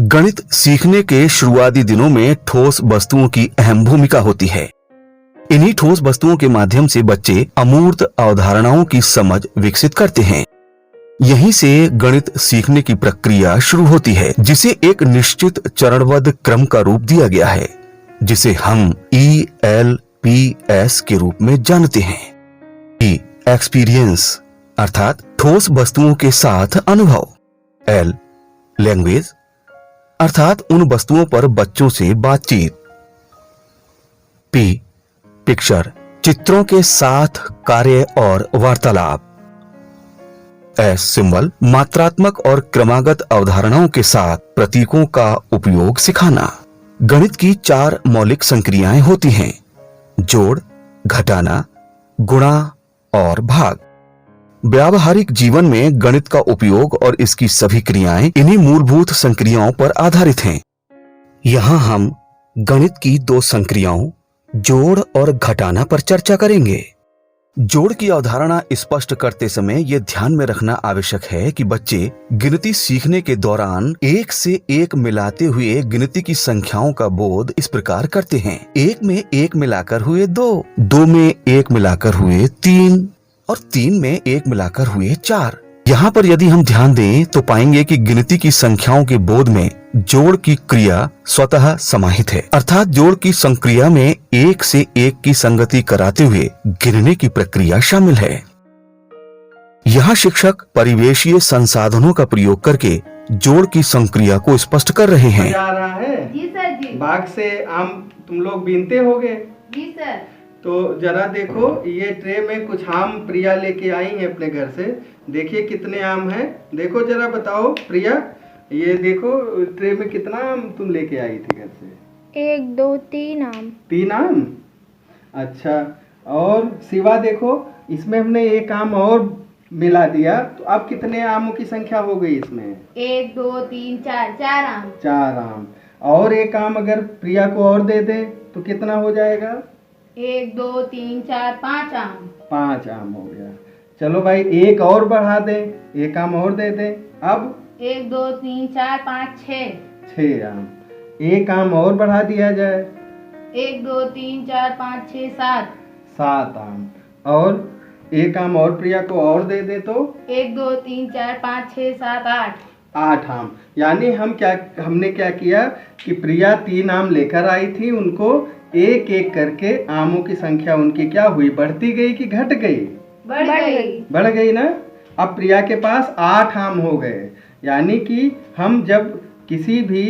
गणित सीखने के शुरुआती दिनों में ठोस वस्तुओं की अहम भूमिका होती है। इन्हीं ठोस वस्तुओं के माध्यम से बच्चे अमूर्त अवधारणाओं की समझ विकसित करते हैं। यहीं से गणित सीखने की प्रक्रिया शुरू होती है, जिसे एक निश्चित चरणबद्ध क्रम का रूप दिया गया है, जिसे हम ELPS के रूप में जानते हैं। E एक्सपीरियंस अर्थात ठोस वस्तुओं के साथ अनुभव, L लैंग्वेज अर्थात उन वस्तुओं पर बच्चों से बातचीत, P पिक्चर चित्रों के साथ कार्य और वार्तालाप, S सिंबल मात्रात्मक और क्रमागत अवधारणाओं के साथ प्रतीकों का उपयोग सिखाना। गणित की 4 मौलिक संक्रियाएं होती हैं: जोड़, घटाना, गुणा और भाग। व्यावहारिक जीवन में गणित का उपयोग और इसकी सभी क्रियाएं इन्हीं मूलभूत संक्रियाओं पर आधारित हैं। यहाँ हम गणित की 2 संक्रियाओं जोड़ और घटाना पर चर्चा करेंगे। जोड़ की अवधारणा स्पष्ट करते समय यह ध्यान में रखना आवश्यक है कि बच्चे गिनती सीखने के दौरान एक से एक मिलाते हुए गिनती की संख्याओं का बोध इस प्रकार करते हैं: 1 में 1 मिलाकर हुए 2, 2 में 1 मिलाकर हुए 3 और 3 में 1 मिलाकर हुए 4। यहाँ पर यदि हम ध्यान दें तो पाएंगे कि गिनती की संख्याओं के बोध में जोड़ की क्रिया स्वतः समाहित है, अर्थात जोड़ की संक्रिया में 1 से 1 की संगति कराते हुए गिनने की प्रक्रिया शामिल है। यहाँ शिक्षक परिवेशीय संसाधनों का प्रयोग करके जोड़ की संक्रिया को स्पष्ट कर रहे हैं। जा रहा है जी सर जी। बाग से आम तुम लोग बीनते होगे। जी सर। तो जरा देखो, ये ट्रे में कुछ आम प्रिया लेके आई है अपने घर से। देखिए कितने आम हैं। देखो जरा बताओ प्रिया, ये देखो ट्रे में कितना आम तुम लेके आई थी घर से? 1 2 3 आम। 3 आम। अच्छा, और सिवा देखो, इसमें हमने एक आम और मिला दिया, तो अब कितने आमों की संख्या हो गई इसमें? 1 2 3 4 4 आम। 4 आम। और एक आम अगर प्रिया को और दे दे तो कितना हो जाएगा? 1 2 3 4 5 आम। 5 आम हो गया। चलो भाई, एक और बढ़ा दें, एक आम और दे दें। अब 1 2 3 4 5 6। 6 आम। एक आम और बढ़ा दिया जाए। 1 2 3 4 5 6 7। 7 आम। और एक आम और प्रिया को और दे दे तो 1 2 3 4 5 6 7 8। 8 आम। यानी हमने क्या किया कि प्रिया 3 आम लेकर आई थी, उनको एक एक करके आमों की संख्या उनकी क्या हुई, बढ़ती गई कि घट गई? बढ़ गई। बढ़ गई ना। अब प्रिया के पास 8 आम हो गए। यानी कि हम जब किसी भी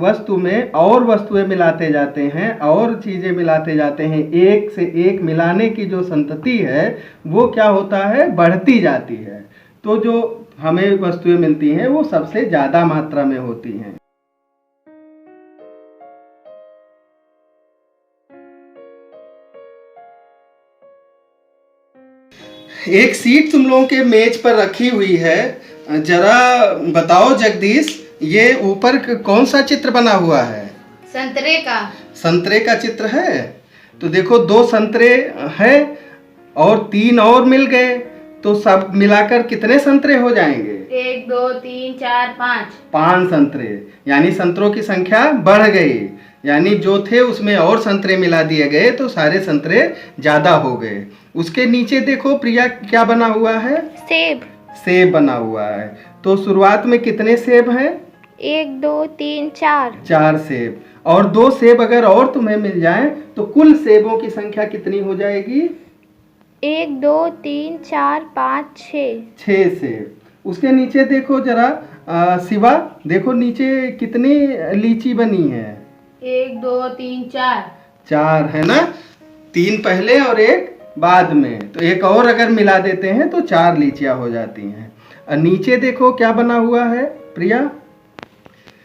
वस्तु में और वस्तुएं मिलाते जाते हैं और चीजें मिलाते जाते हैं, एक से एक मिलाने की जो संतति है वो क्या होता है, बढ़ती जाती है। तो जो हमें वस्तुएं मिलती हैं वो सबसे ज्यादा मात्रा में होती हैं। एक सीट तुम लोगों के मेज पर रखी हुई है। जरा बताओ जगदीश, ये ऊपर कौन सा चित्र बना हुआ है? संतरे का। संतरे का चित्र है। तो देखो 2 संतरे हैं और 3 और मिल गए, तो सब मिलाकर कितने संतरे हो जाएंगे? 1 2 3 4 5। 5 संतरे। यानी संतरों की संख्या बढ़ गई। यानी जो थे उसमें और संतरे मिला दिए गए तो सारे संतरे ज्यादा हो गए। उसके नीचे देखो प्रिया, क्या बना हुआ है? सेब। सेब बना हुआ है। तो शुरुआत में कितने सेब हैं? 1 2 3 4। 4 सेब। और 2 सेब अगर और तुम्हें मिल जाएं तो कुल सेबों की संख्या कितनी हो जाएगी? 1 2 3 4 5 6। 6 सेब। उसके नीचे देखो जरा शिवा, देखो नीचे कितनी लीची बनी है? 1 2 3 4। 4 है ना। 3 पहले और 1 बाद में, तो एक और अगर मिला देते हैं तो 4 लीचियां हो जाती हैं। और नीचे देखो क्या बना हुआ है प्रिया?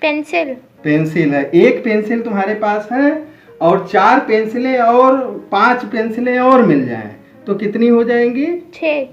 पेंसिल। पेंसिल है। 1 पेंसिल तुम्हारे पास है और 4 पेंसिलें और 5 पेंसिलें और मिल जाएं तो कितनी हो जाएंगी? 6।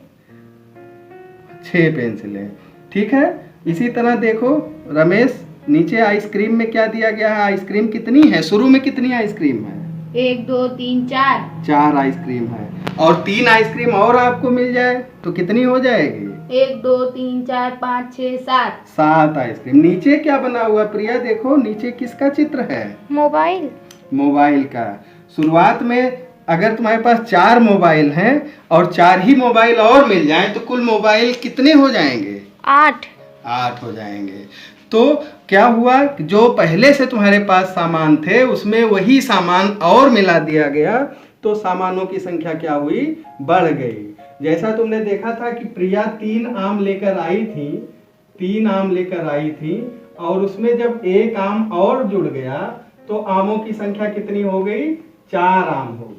6 पेंसिलें। ठीक है। इसी तरह देखो रमेश, नीचे आइसक्रीम में क्या दिया गया है? आइसक्रीम कितनी है? शुरू में कितनी आइसक्रीम है? 1 2 3 4 4 आइसक्रीम है, और 3 आइसक्रीम और आपको मिल जाए तो कितनी हो जाएगी? 1 2 3 4 5 6 7 7 आइसक्रीम। नीचे क्या बना हुआ प्रिया? देखो नीचे किसका चित्र है? मोबाइल। मोबाइल का। शुरुआत में अगर तुम्हारे पास 4 मोबाइल हैं और 4 ही मोबाइल और मिल जाएं तो कुल मोबाइल कितने हो जाएंगे? 8। 8 हो जाएंगे। तो क्या हुआ कि जो पहले से तुम्हारे पास सामान थे उसमें वही सामान और मिला दिया गया, तो सामानों की संख्या क्या हुई? बढ़ गई। जैसा तुमने देखा था कि प्रिया 3 आम लेकर आई थी, 3 आम लेकर आई थी, और उसमें जब एक आम और जुड़ गया तो आमों की संख्या कितनी हो गई? 4 आम हो गए।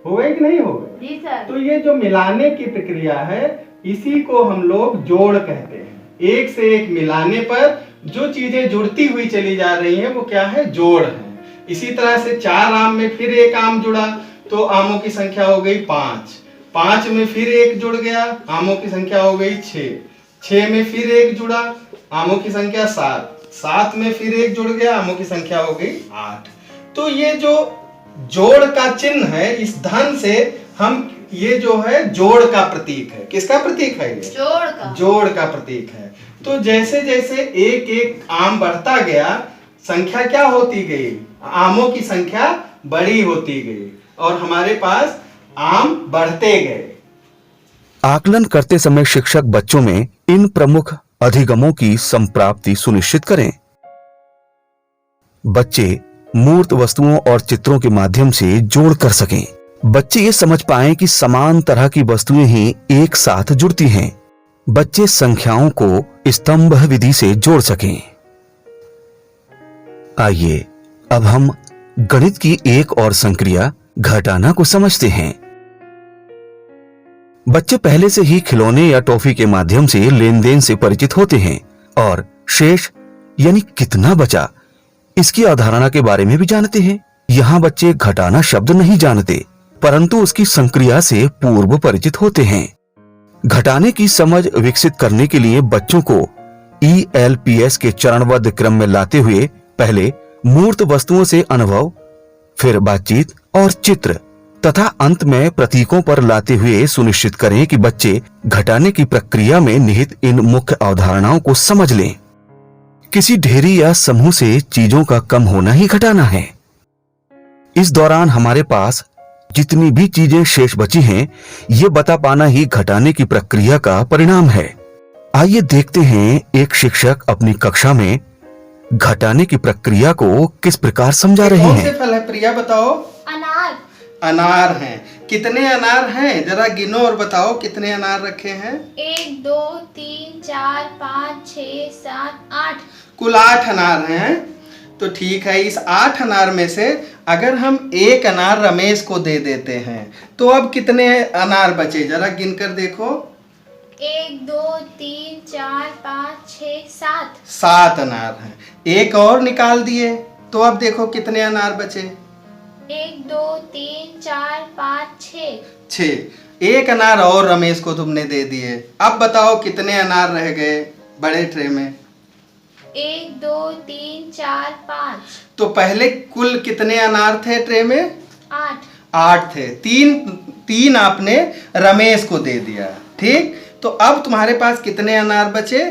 हो गए कि नहीं हो गए? जी सर। तो ये जो मिलाने की प्रक्रिया है इसी को हम लोग जोड़ कहते हैं। एक से एक मिलाने पर जो चीजें जुड़ती हुई चली जा रही हैं वो क्या है? जोड़ है। इसी तरह से 4 आम में फिर एक आम जुड़ा तो आमों की संख्या हो गई 5। 5 में फिर एक जुड़ गया, आमों की संख्या हो गई 6। 6 में फिर एक जुड़ा, आमों की संख्या 7। 7 में फिर एक जुड़ गया, आमों की संख्या हो गई 8। तो ये जो जोड़ का चिन्ह है, इस धन से हम, ये जो है जोड़ का प्रतीक है। किसका प्रतीक है ये? जोड़ का। जोड़ का प्रतीक है। तो जैसे जैसे एक एक आम बढ़ता गया, संख्या क्या होती गई? आमों की संख्या बड़ी होती गई और हमारे पास आम बढ़ते गए। आकलन करते समय शिक्षक बच्चों में इन प्रमुख अधिगमों की संप्राप्ति सुनिश्चित करें। बच्चे मूर्त वस्तुओं और चित्रों के माध्यम से जोड़ कर सकें। बच्चे ये समझ पाएं कि समान तरह की वस्तुएं ही एक साथ जुड़ती हैं। बच्चे संख्याओं को स्तंभ विधि से जोड़ सकें। आइए अब हम गणित की एक और संक्रिया घटाना को समझते हैं। बच्चे पहले से ही खिलौने या टॉफी के माध्यम से लेन देन से परिचित होते हैं और शेष यानी कितना बचा इसकी अवधारणा के बारे में भी जानते हैं। यहाँ बच्चे घटाना शब्द नहीं जानते परंतु उसकी संक्रिया से पूर्व परिचित होते हैं। घटाने की समझ विकसित करने के लिए बच्चों को ELPS के चरणबद्ध क्रम में लाते हुए पहले मूर्त वस्तुओं से अनुभव, फिर बातचीत और चित्र तथा अंत में प्रतीकों पर लाते हुए सुनिश्चित करें कि बच्चे घटाने की प्रक्रिया में निहित इन मुख्य अवधारणाओं को समझ लें। किसी ढेरी या समूह से चीजों का कम होना ही घटाना है। इस दौरान हमारे पास जितनी भी चीजें शेष बची हैं, ये बता पाना ही घटाने की प्रक्रिया का परिणाम है। आइए देखते हैं एक शिक्षक अपनी कक्षा में घटाने की प्रक्रिया को किस प्रकार समझा रहे कौन हैं। से फल है प्रिया? बताओ। अनार। अनार हैं। कितने अनार हैं? जरा गिनो और बताओ कितने अनार रखे हैं? 1 2 3 4 5 6 7 8। कुल 8 अनार हैं। तो ठीक है, इस 8 अनार में से अगर हम एक अनार रमेश को दे देते हैं तो अब कितने अनार बचे? जरा गिनकर देखो। 1 2 3 4 5 6 7। 7 अनार हैं। एक और निकाल दिए तो अब देखो कितने अनार बचे? 1 2 3 4 5 6। 6। एक अनार और रमेश को तुमने दे दिए। अब बताओ कितने अनार रह गए बड़े ट्रे में? 1 2 3 4 5। तो पहले कुल कितने अनार थे ट्रे में? 8। 8 थे। तीन आपने रमेश को दे दिया। ठीक, तो अब तुम्हारे पास कितने अनार बचे?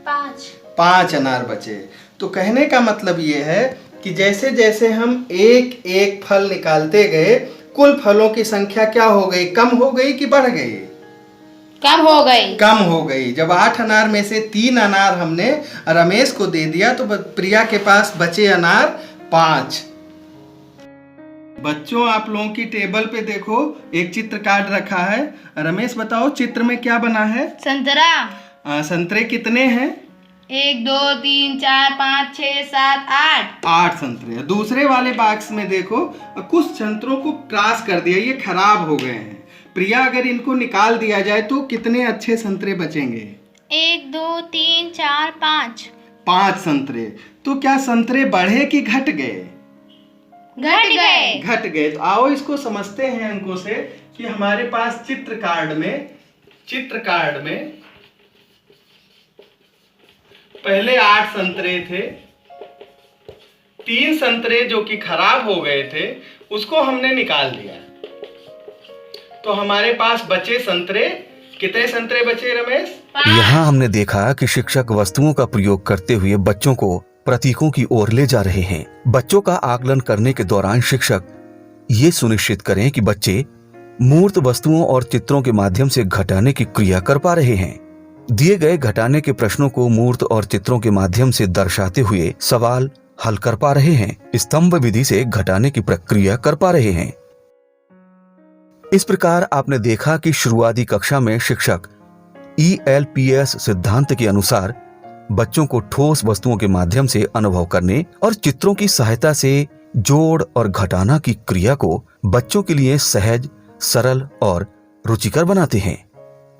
5। 5 अनार बचे। तो कहने का मतलब ये है कि जैसे जैसे हम एक एक फल निकालते गए, कुल फलों की संख्या क्या हो गई? कम हो गई कि बढ़ गई? कम हो गई। कम हो गई। जब 8 अनार में से 3 अनार हमने रमेश को दे दिया तो प्रिया के पास बचे अनार 5। बच्चों, आप लोगों की टेबल पे देखो एक चित्र कार्ड रखा है। रमेश बताओ चित्र में क्या बना है? संतरा। संतरे कितने हैं? 1 2 3 4 5 6 7 8। 8 संतरे। दूसरे वाले बॉक्स में देखो कुछ संतरों को क्रॉस कर दिया, ये खराब हो गए हैं। प्रिया, अगर इनको निकाल दिया जाए तो कितने अच्छे संतरे बचेंगे? 1 2 3 4 5। 5 संतरे। तो क्या संतरे बढ़े कि घट गए? घट गए। घट गए। तो आओ इसको समझते हैं अंकों से कि हमारे पास चित्र कार्ड में पहले 8 संतरे थे। 3 संतरे जो कि खराब हो गए थे उसको हमने निकाल दिया। तो हमारे पास बचे संतरे, कितने संतरे बचे रमेश? यहाँ हमने देखा कि शिक्षक वस्तुओं का प्रयोग करते हुए बच्चों को प्रतीकों की ओर ले जा रहे हैं। बच्चों का आकलन करने के दौरान शिक्षक ये सुनिश्चित करें कि बच्चे मूर्त वस्तुओं और चित्रों के माध्यम से घटाने की क्रिया कर पा रहे हैं। दिए गए घटाने के प्रश्नों को मूर्त और चित्रों के माध्यम से दर्शाते हुए सवाल हल कर पा रहे हैं। स्तंभ विधि से घटाने की प्रक्रिया कर पा रहे हैं। इस प्रकार आपने देखा कि शुरुआती कक्षा में शिक्षक ELPS सिद्धांत के अनुसार बच्चों को ठोस वस्तुओं के माध्यम से अनुभव करने और चित्रों की सहायता से जोड़ और घटाना की क्रिया को बच्चों के लिए सहज, सरल और रुचिकर बनाते हैं।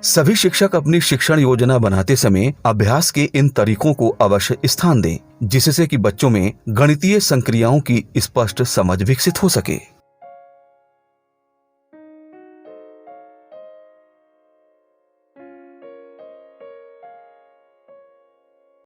सभी शिक्षक अपनी शिक्षण योजना बनाते समय अभ्यास के इन तरीकों को अवश्य स्थान दें, जिससे कि बच्चों में गणितीय संक्रियाओं की स्पष्ट समझ विकसित हो सके।